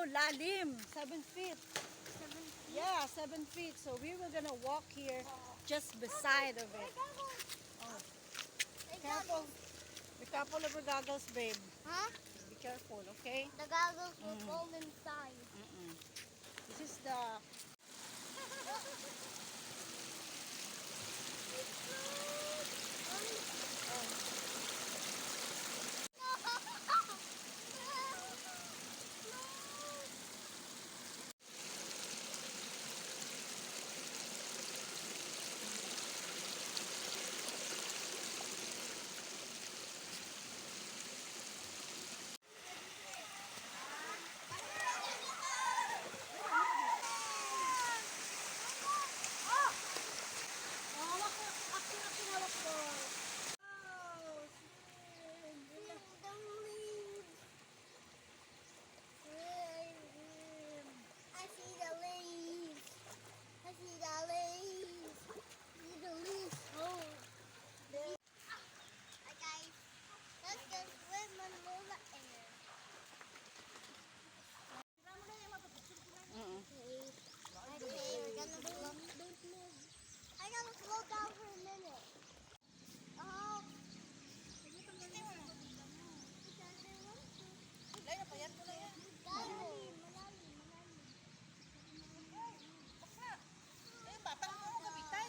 so lalim. 7 feet. 7 feet. Yeah, 7 feet. So we were gonna walk here just beside of it. Oh. Careful. Be careful of your goggles, babe. Huh? Be careful, okay? The goggles will fall inside. This is the...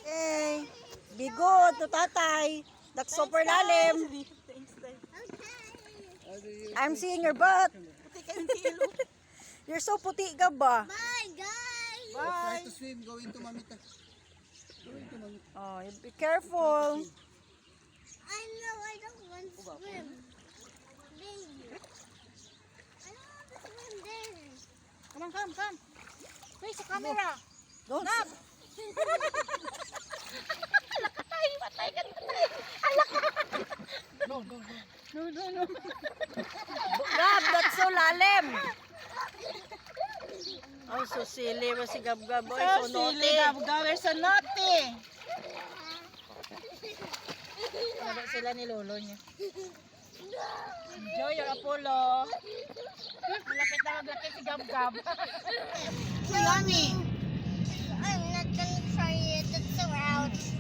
Hey, be good to tatay. That's super lalim. I'm seeing your butt. You're so puti ka ba? Bye, guys. Bye. Try to swim, go into mamita. Go into mamita. Oh, be careful. I know I don't want to swim. Baby. I don't want to swim there. Come on, come. Face the camera. Don't. No. No. Gab, that's so lalim. Oh, so silly mo si Gab-Gab. Boy, so naughty. Gab-Gab, we're so naughty. Wala sila ni lolo niya. Enjoy your Apollo. Malapit na maglaki si Gab-Gab. Yummy. I'm not gonna try it. It's so ouch.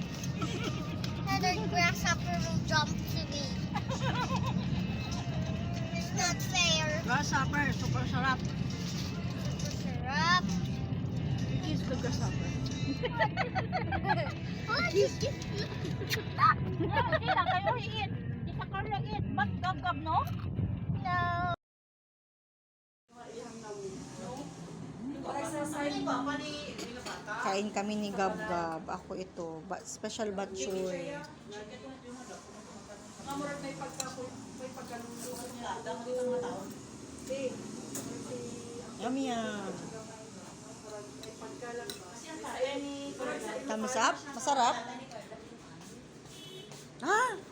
Another grasshopper will jump to me. It's not fair. Grasshopper, super sarap. Syrup. Is the grasshopper. Hindi lang kayo hiit. Isa ka lang eat. Ba't Gab-Gab, no? No. Kain kami ni Gab-Gab. Ako ito. Special batchoy. Yummy yan. Thumbs up? Masarap?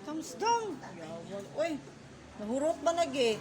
Thumbs down. Uy, nahurot ba nag eh?